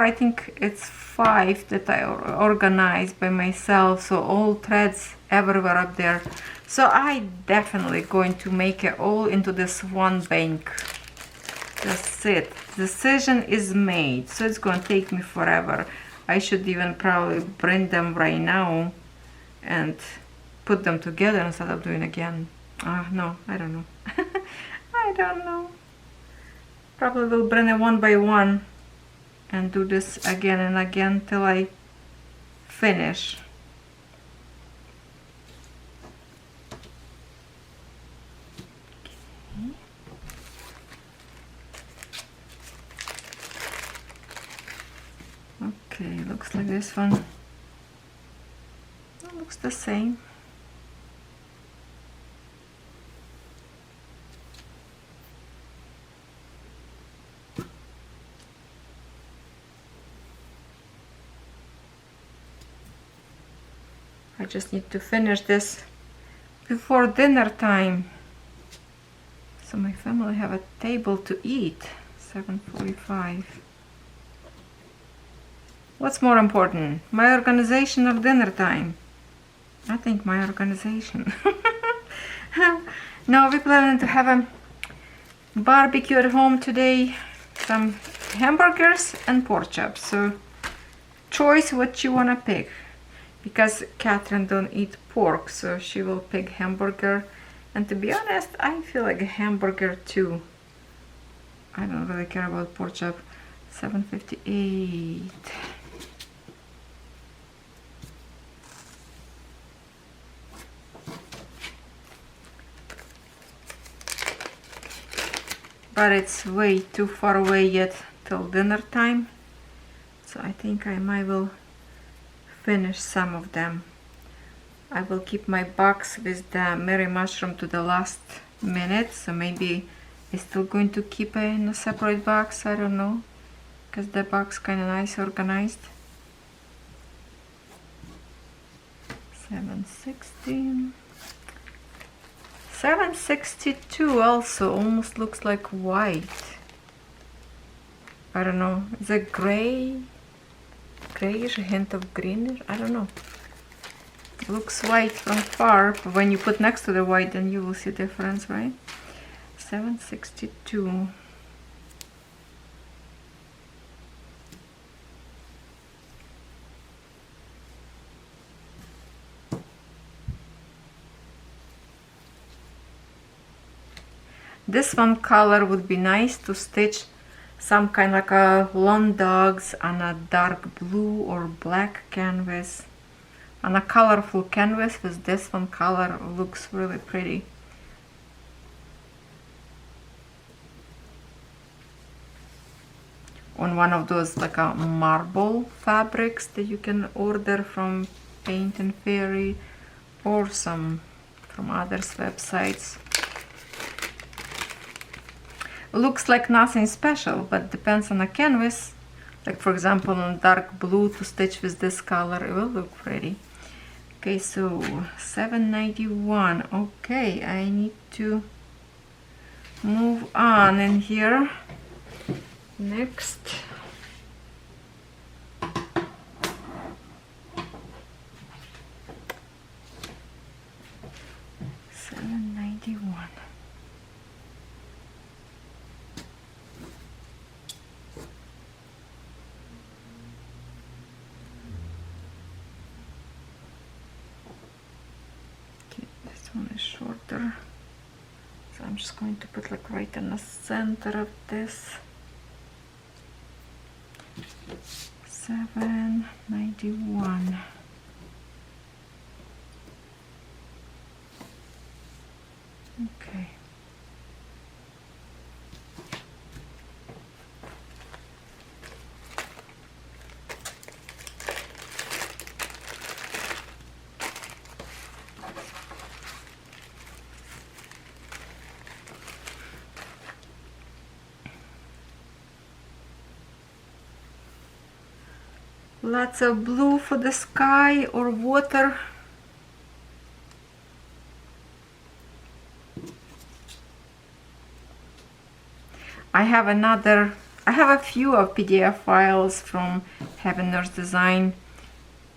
I think it's 5 that I organized by myself, so all threads everywhere up there. So I definitely going to make it all into this one bank. That's it, decision is made. So it's gonna take me forever. I should even probably print them right now and put them together instead of doing again. No, I don't know. I don't know. Probably will bring it one by one and do this again and again till I finish. Okay, looks like this one. It looks the same. I just need to finish this before dinner time, so my family have a table to eat. 7:45. What's more important, my organization or dinner time? I think my organization. No, we're planning to have a barbecue at home today, some hamburgers and pork chops, so choice what you wanna pick. Because Catherine don't eat pork, so she will pick hamburger. And to be honest, I feel like a hamburger too. I don't really care about pork chop. 7:58. But it's way too far away yet till dinner time. So I think I might will finish some of them. I will keep my box with the Mary Mushroom to the last minute, so maybe I'm still going to keep it in a separate box, I don't know, because the box kind of nice organized. 716. 762 also almost looks like white. I don't know, is it gray? Grayish, a hint of greenish? I don't know. It looks white from far, but when you put next to the white, then you will see difference, right? 762. This one color would be nice to stitch some kind like a lawn dogs on a dark blue or black canvas. On a colorful canvas with this one color looks really pretty. On one of those like a marble fabrics that you can order from Paint and Fairy or some from others websites. Looks like nothing special, but depends on the canvas. Like for example on dark blue to stitch with this color, it will look pretty. Okay, so 791. Okay, I need to move on in here. Next. One is shorter, so I'm just going to put like right in the center of this. 791. Okay. Lots of blue for the sky or water. I have a few of PDF files from Heaven Nurse Design,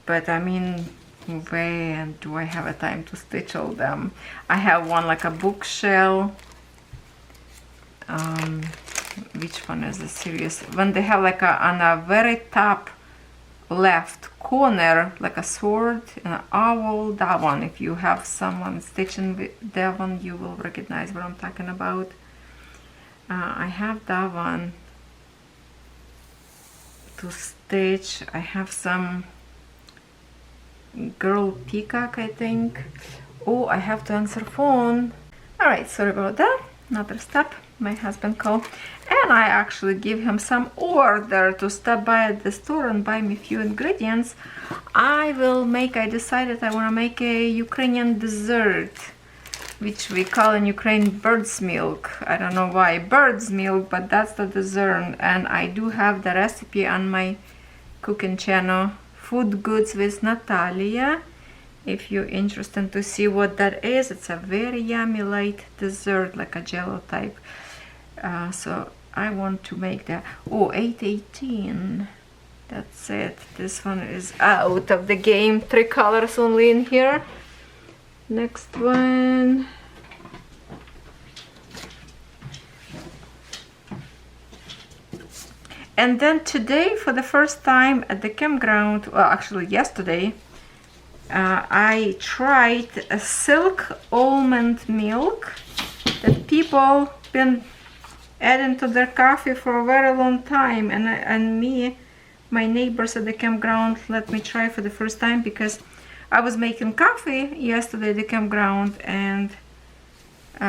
but I mean, when do I have a time to stitch all them? I have one like a bookshelf. Which one is the serious? When they have like on a very top left corner like a sword and an owl, that one, if you have someone stitching with that one, you will recognize what I'm talking about. I have that one to stitch. I have some girl peacock, I think. Oh, I have to answer phone. All right, sorry about that. Another step. My husband called, and I actually give him some order to stop by at the store and buy me a few ingredients. I decided I want to make a Ukrainian dessert, which we call in Ukraine bird's milk. I don't know why bird's milk, but that's the dessert. And I do have the recipe on my cooking channel, Food Goods with Natalia. If you're interested to see what that is, it's a very yummy light dessert, like a jello type. So I want to make that. Oh, 818. That's it. This one is out of the game. 3 colors only in here. Next one. And then today, for the first time at the campground, well, actually yesterday, I tried a silk almond milk that people been adding to their coffee for a very long time, and my neighbors at the campground let me try for the first time, because I was making coffee yesterday at the campground and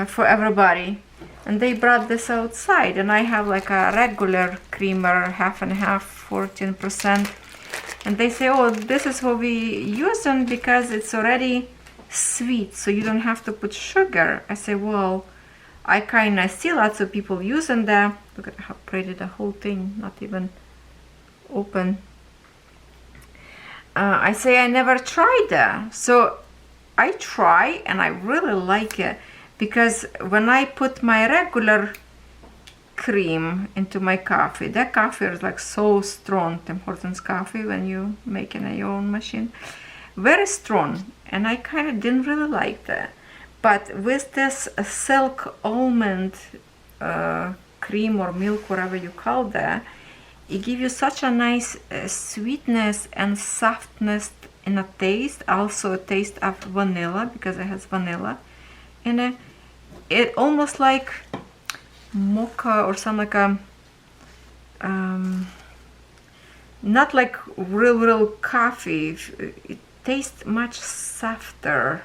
for everybody, and they brought this outside, and I have like a regular creamer, half and half, 14%, And they say, oh, this is what we use them because it's already sweet, so you don't have to put sugar. I say, well, I kind of see lots of people using that. Look at how pretty the whole thing, not even open. I say I never tried that. So I try and I really like it, because when I put my regular cream into my coffee, that coffee is like so strong, Tim Hortons coffee, when you make it in your own machine, very strong, and I kind of didn't really like that. But with this silk almond cream or milk, whatever you call that, it gives you such a nice sweetness and softness in a taste, also a taste of vanilla, because it has vanilla in it. It almost like mocha or some like a not like real coffee. It tastes much softer,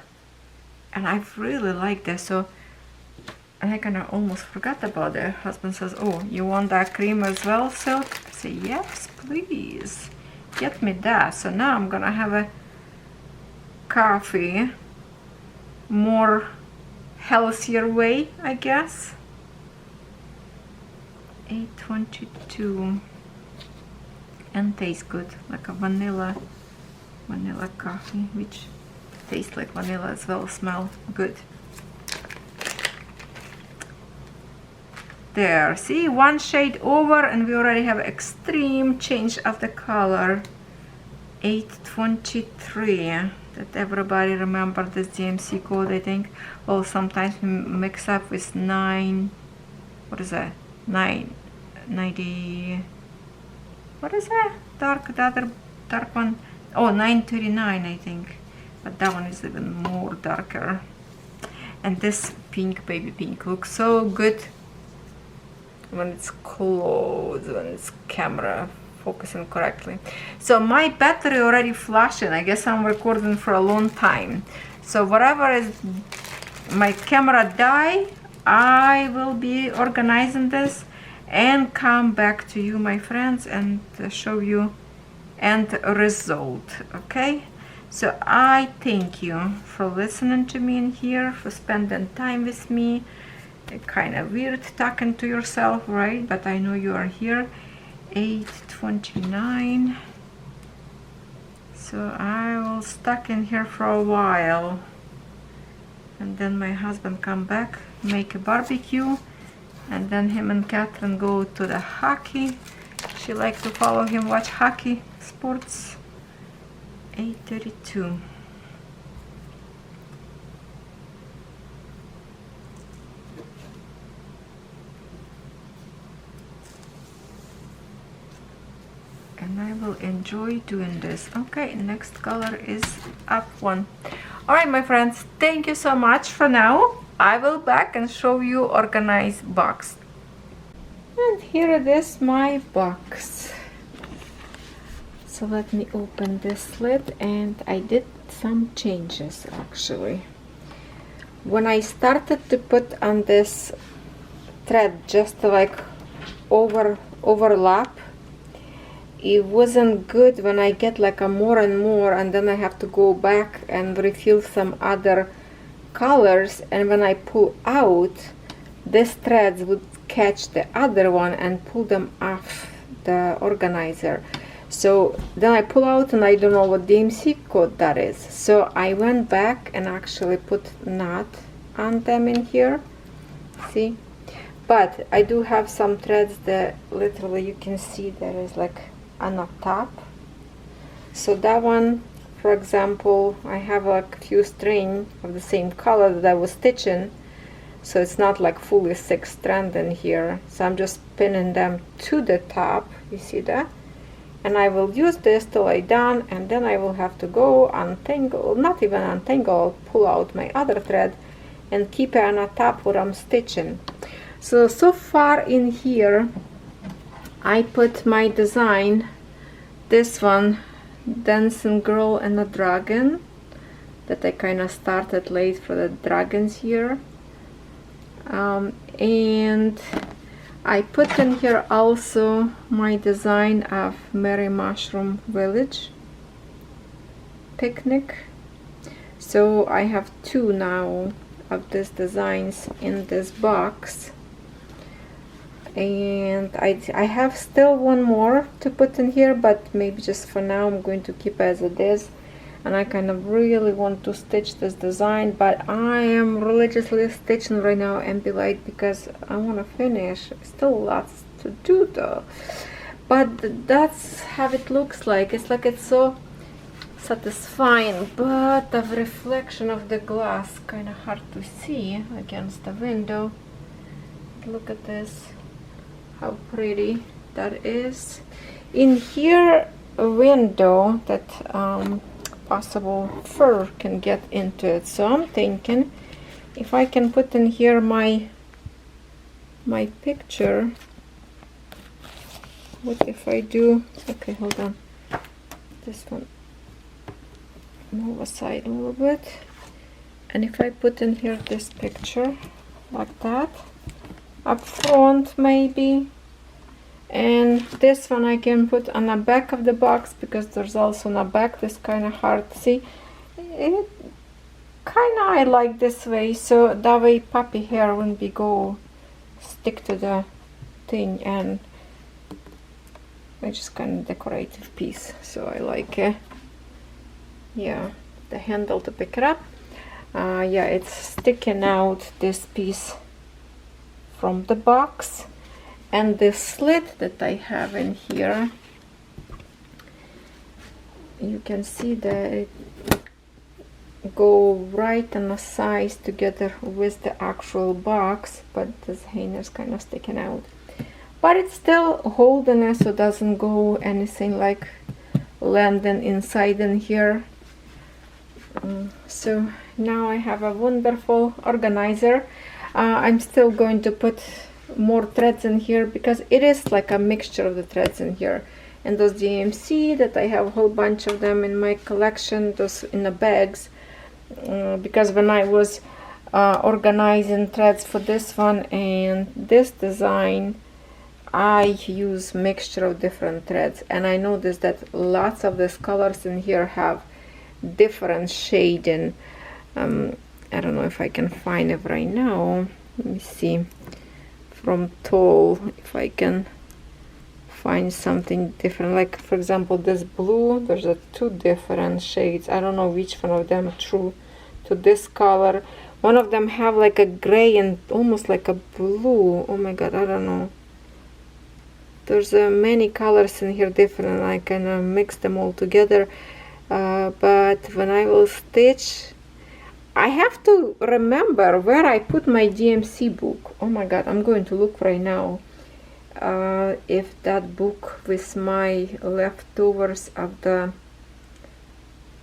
and I really like that. So I kind of almost forgot about it. Husband says, oh, you want that cream as well, Silk? I say, yes, please get me that. So now I'm gonna have a coffee more healthier way, I guess. 822, and tastes good, like a vanilla coffee, which tastes like vanilla as well, smell good. There, see, one shade over and we already have extreme change of the color. 823, that everybody remember this DMC code, I think. Well, sometimes we mix up with 9, what is that, 990, what is that, dark, the other dark one, oh, 939, I think, but that one is even more darker. And this pink, baby pink, looks so good when it's close, when it's camera focusing correctly. So my battery already flashing. I guess I'm recording for a long time. So whatever is my camera die, I will be organizing this and come back to you, my friends, and show you end result. Okay, so I thank you for listening to me in here, for spending time with me. Kind of weird talking to yourself, right? But I know you are here. 829. So I will stuck in here for a while, and then my husband come back, make a barbecue, and then him and Catherine go to the hockey. She likes to follow him, watch hockey sports. 8:32. And I will enjoy doing this. Okay, next color is up one. All right, my friends, thank you so much for now. I will back and show you organized box. And here it is, my box. So let me open this lid, and I did some changes actually. When I started to put on this thread just to like overlap, it wasn't good when I get like a more and more, and then I have to go back and refill some other colors, and when I pull out, this threads would catch the other one and pull them off the organizer. So then I pull out and I don't know what DMC code that is. So I went back and actually put knot on them in here. See? But I do have some threads that literally you can see there is like on the top. So that one, for example, I have like a few string of the same color that I was stitching, so it's not like fully 6 strand in here. So I'm just pinning them to the top, you see that? And I will use this till I done, and then I will have to go untangle, not even untangle, pull out my other thread and keep it on the top where I'm stitching. So far in here I put my design, this one, Dancing Girl and a Dragon, that I kind of started late for the dragons here, and I put in here also my design of Merry Mushroom Village picnic. So I have two now of these designs in this box, and I have still one more to put in here, but maybe just for now I'm going to keep as it is. And I kind of really want to stitch this design, but I am religiously stitching right now Ambilight because I want to finish. Still lots to do though, but that's how it looks like. It's like it's so satisfying, but the reflection of the glass kind of hard to see against the window. Look at this, how pretty that is. In here, a window that possible fur can get into it, so I'm thinking if I can put in here my picture. What if I do, okay, hold on, this one move aside a little bit, and if I put in here this picture like that up front maybe, and this one I can put on the back of the box because there's also on the back. This kind of hard to see. It kind of I like this way, so that way puppy hair wouldn't be go stick to the thing, and it's just kind of decorative piece, so I like it. Yeah, the handle to pick it up. Yeah, it's sticking out, this piece from the box. And the slit that I have in here, you can see that it go right on the sides together with the actual box, but this hainer's kind of sticking out. But it's still holding it, so it doesn't go anything like landing inside in here. So now I have a wonderful organizer. I'm still going to put more threads in here because it is like a mixture of the threads in here, and those DMC that I have a whole bunch of them in my collection, those in the bags, because when I was organizing threads for this one and this design, I use mixture of different threads, and I noticed that lots of these colors in here have different shading. I don't know if I can find it right now. Let me see from tall if I can find something different, like for example this blue. There's two different shades. I don't know which one of them true to this color. One of them have like a gray and almost like a blue. Oh my god, I don't know. There's many colors in here different. I can mix them all together, but when I will stitch, I have to remember where I put my DMC book. Oh my god, I'm going to look right now if that book with my leftovers of the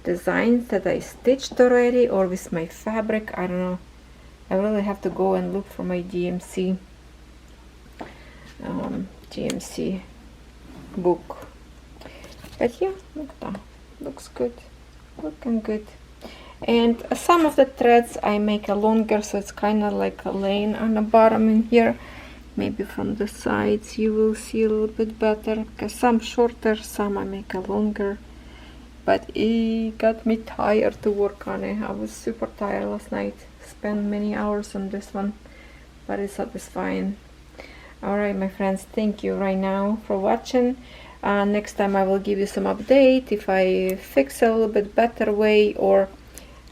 designs that I stitched already, or with my fabric. I don't know. I really have to go and look for my DMC book. But yeah, look at that. Looks good. Looking good. And some of the threads I make a longer, so it's kind of like a lane on the bottom in here. Maybe from the sides you will see a little bit better, because some shorter, some I make a longer. But it got me tired to work on it. I was super tired last night. Spent many hours on this one, but it's satisfying. Alright my friends, thank you right now for watching. Next time I will give you some update if I fix a little bit better way, or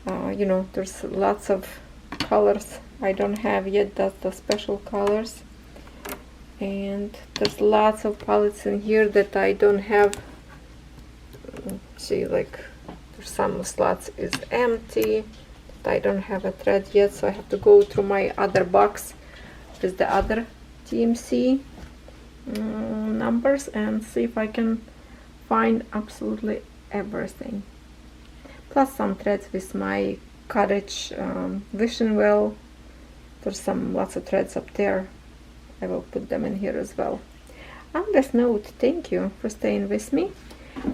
you know, there's lots of colors I don't have yet. That's the special colors, and there's lots of palettes in here that I don't have. See, like there's some slots is empty that I don't have a thread yet, so I have to go through my other box with the other TMC numbers and see if I can find absolutely everything. Plus some threads with my cottage vision well. There's lots of threads up there. I will put them in here as well. On this note, thank you for staying with me.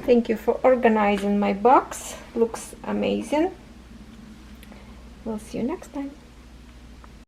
Thank you for organizing my box. Looks amazing. We'll see you next time.